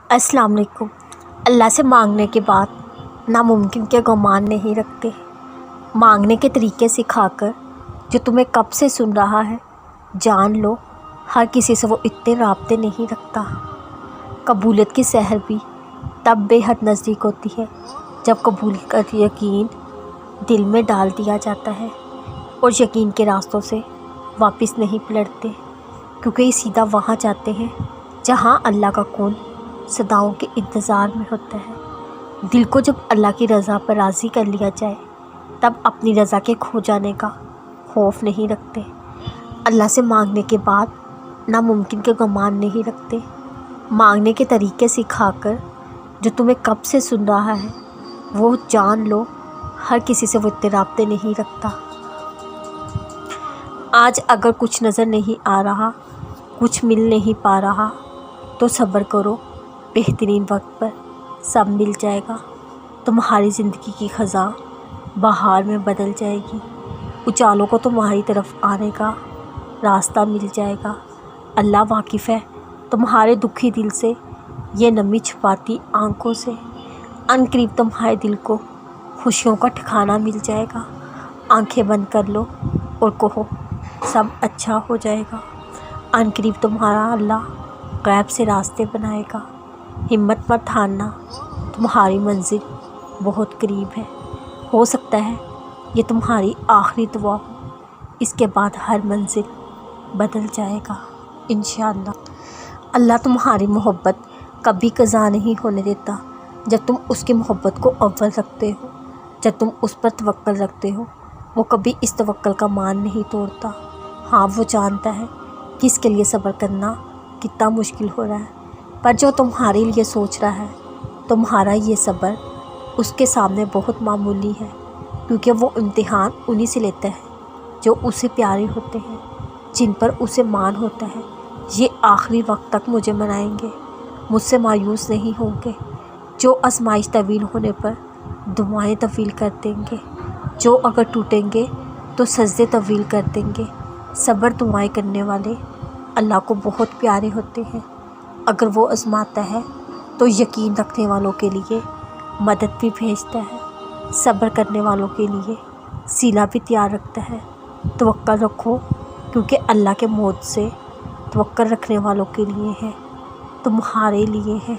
السلام علیکم۔ اللہ سے مانگنے کے بعد ناممکن کے گمان نہیں رکھتے، مانگنے کے طریقے سکھا کر جو تمہیں کب سے سن رہا ہے جان لو ہر کسی سے وہ اتنے رابطے نہیں رکھتا۔ قبولیت کی سحر بھی تب بے حد نزدیک ہوتی ہے جب قبول کا یقین دل میں ڈال دیا جاتا ہے اور یقین کے راستوں سے واپس نہیں پلٹتے، کیونکہ یہ سیدھا وہاں جاتے ہیں جہاں اللہ کا کون صداؤں کے انتظار میں ہوتا ہے۔ دل کو جب اللہ کی رضا پر راضی کر لیا جائے تب اپنی رضا کے کھو جانے کا خوف نہیں رکھتے۔ اللہ سے مانگنے کے بعد ناممکن کے گمان نہیں رکھتے، مانگنے کے طریقے سکھا کر جو تمہیں کب سے سن رہا ہے وہ جان لو ہر کسی سے وہ اتنے رابطے نہیں رکھتا۔ آج اگر کچھ نظر نہیں آ رہا، کچھ مل نہیں پا رہا تو صبر کرو، بہترین وقت پر سب مل جائے گا۔ تمہاری زندگی کی خزاں بہار میں بدل جائے گی، اجالوں کو تمہاری طرف آنے کا راستہ مل جائے گا۔ اللہ واقف ہے تمہارے دکھی دل سے، یہ نمی چھپاتی آنکھوں سے۔ ان قریب تمہارے دل کو خوشیوں کا ٹھکانہ مل جائے گا۔ آنکھیں بند کر لو اور کہو سب اچھا ہو جائے گا۔ ان قریب تمہارا اللہ غیب سے راستے بنائے گا۔ ہمت مت ہارنا، تمہاری منزل بہت قریب ہے۔ ہو سکتا ہے یہ تمہاری آخری دعا ہو، اس کے بعد ہر منزل بدل جائے گا انشاءاللہ۔ اللہ تمہاری محبت کبھی قضا نہیں ہونے دیتا۔ جب تم اس کی محبت کو اول رکھتے ہو، جب تم اس پر توکل رکھتے ہو، وہ کبھی اس توکل کا مان نہیں توڑتا۔ ہاں، وہ جانتا ہے کہ اس کے لیے صبر کرنا کتنا مشکل ہو رہا ہے، پر جو تمہارے لیے سوچ رہا ہے تمہارا یہ صبر اس کے سامنے بہت معمولی ہے، کیونکہ وہ امتحان انہی سے لیتا ہے جو اسے پیارے ہوتے ہیں، جن پر اسے مان ہوتا ہے۔ یہ آخری وقت تک مجھے منائیں گے، مجھ سے مایوس نہیں ہوں گے، جو آزمائش طویل ہونے پر دعائیں طویل کر دیں گے، جو اگر ٹوٹیں گے تو سجدے طویل کر دیں گے۔ صبر دعائیں کرنے والے اللہ کو بہت پیارے ہوتے ہیں۔ اگر وہ آزماتا ہے تو یقین رکھنے والوں کے لیے مدد بھی بھیجتا ہے، صبر کرنے والوں کے لیے صلہ بھی تیار رکھتا ہے۔ توکل رکھو، کیونکہ اللہ کے موت سے توکل رکھنے والوں کے لیے ہے، تمہارے لیے ہے۔